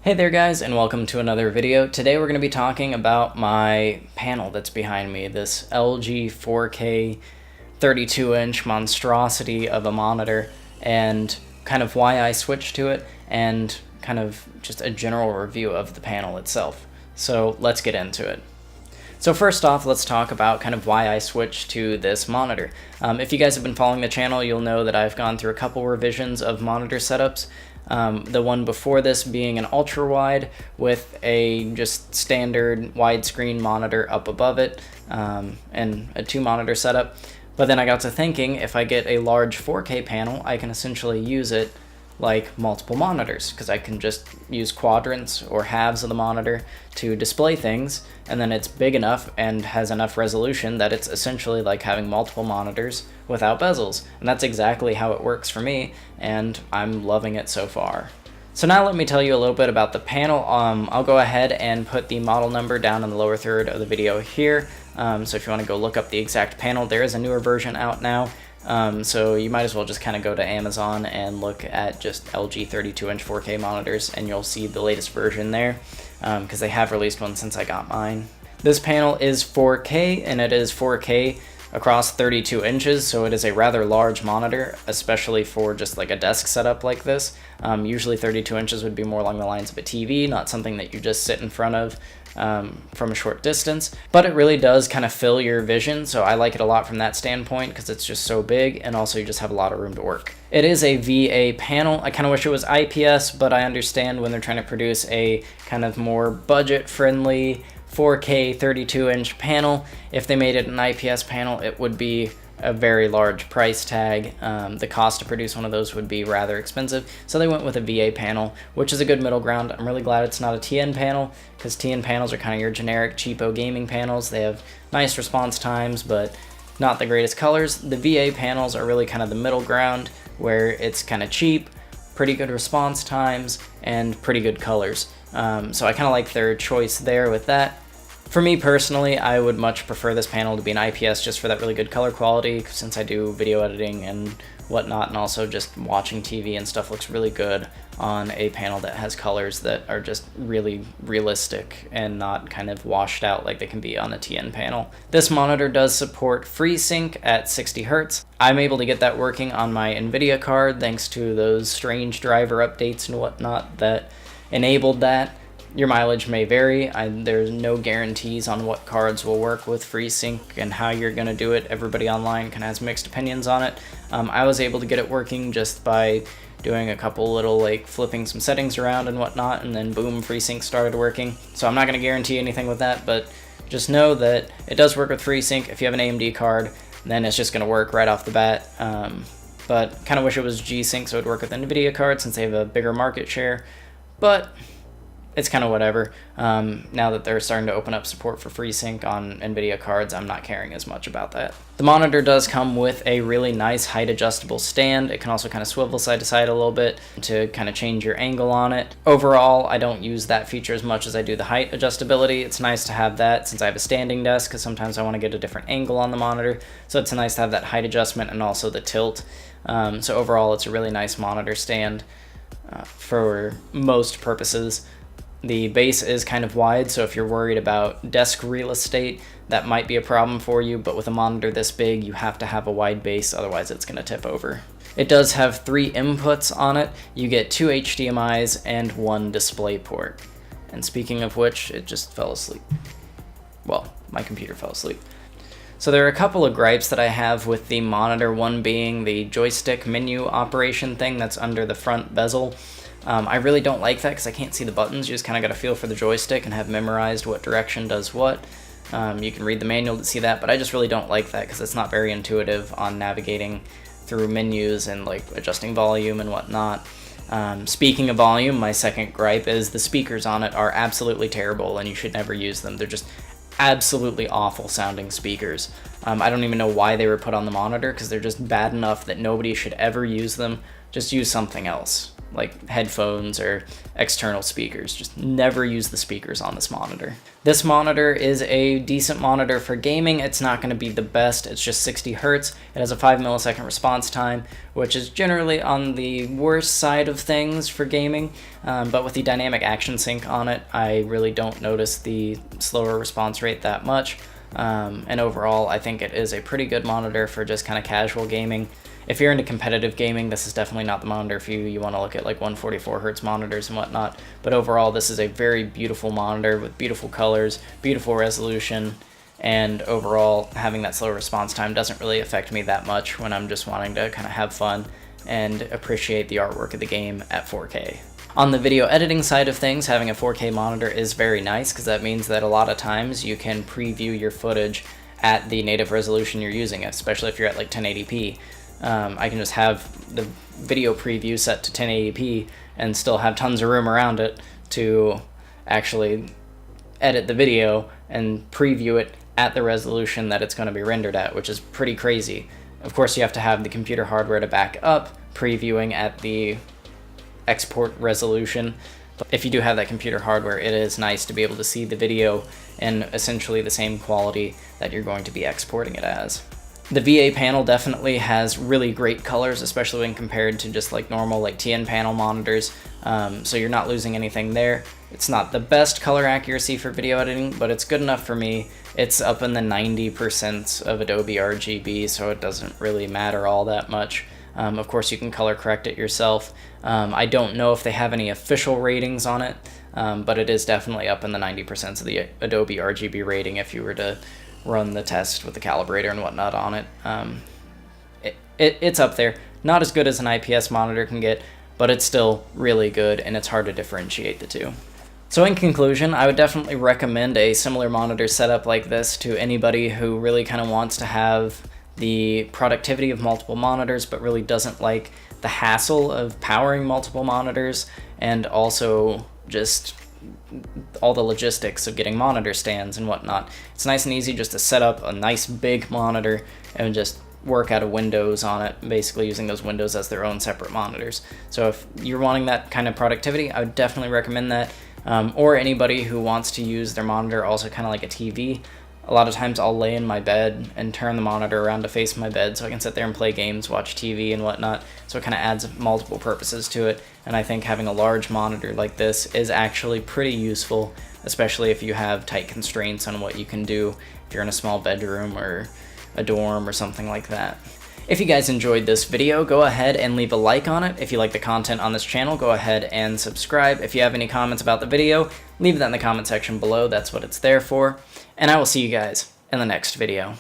Hey there guys, and welcome to another video. Today we're going to be talking about my panel that's behind me, this LG 4K 32-inch monstrosity of a monitor, and kind of why I switched to it, and kind of just a general review of the panel itself. So let's get into it. So first off, let's talk about kind of why I switched to this monitor. If you guys have been following the channel, you'll know that I've gone through a couple revisions of monitor setups. The one before this being an ultra wide with a just standard widescreen monitor up above it, and a 2-monitor setup. But then I got to thinking, if I get a large 4K panel, I can essentially use it like multiple monitors, because I can just use quadrants or halves of the monitor to display things, and then it's big enough and has enough resolution that it's essentially like having multiple monitors without bezels. And that's exactly how it works for me, and I'm loving it so far. So now let me tell you a little bit about the panel. I'll go ahead and put the model number down in the lower third of the video here. So if you want to go look up the exact panel, there is a newer version out now. So you might as well just kind of go to Amazon and look at just LG 32-inch 4K monitors, and you'll see the latest version there, because they have released one since I got mine. This panel is 4K, and it is 4K across 32 inches, so it is a rather large monitor, especially for just like a desk setup like this. Usually 32 inches would be more along the lines of a TV, not something that you just sit in front of from a short distance, but it really does kind of fill your vision, so I like it a lot from that standpoint because it's just so big, and also you just have a lot of room to work. It is a VA panel. I kind of wish it was IPS, but I understand when they're trying to produce a kind of more budget-friendly 4K 32-inch panel, if they made it an IPS panel, it would be a very large price tag. The cost to produce one of those would be rather expensive, so they went with a VA panel, which is a good middle ground. I'm really glad it's not a TN panel, because TN panels are kind of your generic cheapo gaming panels. They have nice response times, but not the greatest colors. The VA panels are really kind of the middle ground, where it's kind of cheap, pretty good response times, and pretty good colors. So I kind of like their choice there with that. For me personally, I would much prefer this panel to be an IPS just for that really good color quality, since I do video editing and whatnot, and also just watching TV and stuff looks really good on a panel that has colors that are just really realistic and not kind of washed out like they can be on a TN panel. This monitor does support FreeSync at 60 Hz. I'm able to get that working on my NVIDIA card thanks to those strange driver updates and whatnot that enabled that. Your mileage may vary. There's no guarantees on what cards will work with FreeSync and how you're going to do it. Everybody online kind of has mixed opinions on it. I was able to get it working just by doing a couple little like flipping some settings around and whatnot, and then boom, FreeSync started working. So I'm not going to guarantee anything with that, but just know that it does work with FreeSync. If you have an AMD card, then it's just going to work right off the bat. But kind of wish it was G-Sync so it would work with NVIDIA cards since they have a bigger market share. But it's kind of whatever. Now that they're starting to open up support for FreeSync on NVIDIA cards, I'm not caring as much about that. The monitor does come with a really nice height adjustable stand. It can also kind of swivel side to side a little bit to kind of change your angle on it. Overall, I don't use that feature as much as I do the height adjustability. It's nice to have that since I have a standing desk, because sometimes I want to get a different angle on the monitor. So it's nice to have that height adjustment and also the tilt. So overall, it's a really nice monitor stand for most purposes. The base is kind of wide, so if you're worried about desk real estate, that might be a problem for you, but with a monitor this big, you have to have a wide base, otherwise it's going to tip over. It does have 3 inputs on it. You get 2 HDMIs and 1 display port. And speaking of which, it just fell asleep. Well, my computer fell asleep. So there are a couple of gripes that I have with the monitor, one being the joystick menu operation thing that's under the front bezel. I really don't like that because I can't see the buttons. You just kind of got to feel for the joystick and have memorized what direction does what. You can read the manual to see that, but I just really don't like that because it's not very intuitive on navigating through menus and like adjusting volume and whatnot. Speaking of volume, my second gripe is the speakers on it are absolutely terrible and you should never use them. They're just absolutely awful sounding speakers. I don't even know why they were put on the monitor because they're just bad enough that nobody should ever use them. Just use something else. like headphones or external speakers. Just never use the speakers on this monitor. This monitor is a decent monitor for gaming. It's not going to be the best. It's just 60 Hertz. It has a 5 millisecond response time, which is generally on the worst side of things for gaming. But with the dynamic action sync on it, I really don't notice the slower response rate that much. And overall, I think it is a pretty good monitor for just kind of casual gaming. If you're into competitive gaming, this is definitely not the monitor for you. You want to look at like 144 Hertz monitors and whatnot. But overall, this is a very beautiful monitor with beautiful colors, beautiful resolution, and overall, having that slow response time doesn't really affect me that much when I'm just wanting to kind of have fun and appreciate the artwork of the game at 4K. On the video editing side of things, having a 4K monitor is very nice because that means that a lot of times you can preview your footage at the native resolution you're using, especially if you're at like 1080p. I can just have the video preview set to 1080p and still have tons of room around it to actually edit the video and preview it at the resolution that it's going to be rendered at, which is pretty crazy. Of course, you have to have the computer hardware to back up previewing at the export resolution. But if you do have that computer hardware, it is nice to be able to see the video in essentially the same quality that you're going to be exporting it as. The VA panel definitely has really great colors, especially when compared to just like normal like TN panel monitors, so you're not losing anything there. It's not the best color accuracy for video editing, but it's good enough for me. It's up in the 90% of Adobe RGB, so it doesn't really matter all that much. Of course, you can color correct it yourself. I don't know if they have any official ratings on it, but it is definitely up in the 90% of the Adobe RGB rating if you were to run the test with the calibrator and whatnot on it. It's up there. Not as good as an IPS monitor can get, but it's still really good, and it's hard to differentiate the two. So in conclusion, I would definitely recommend a similar monitor setup like this to anybody who really kind of wants to have the productivity of multiple monitors, but really doesn't like the hassle of powering multiple monitors, and also just all the logistics of getting monitor stands and whatnot. It's nice and easy just to set up a nice big monitor and just work out of windows on it, basically using those windows as their own separate monitors. So if you're wanting that kind of productivity, I would definitely recommend that. Or anybody who wants to use their monitor also kind of like a TV. A lot of times I'll lay in my bed and turn the monitor around to face my bed so I can sit there and play games, watch TV and whatnot. So it kind of adds multiple purposes to it. And I think having a large monitor like this is actually pretty useful, especially if you have tight constraints on what you can do if you're in a small bedroom or a dorm or something like that. If you guys enjoyed this video, go ahead and leave a like on it. If you like the content on this channel, go ahead and subscribe. If you have any comments about the video, leave that in the comment section below. That's what it's there for. And I will see you guys in the next video.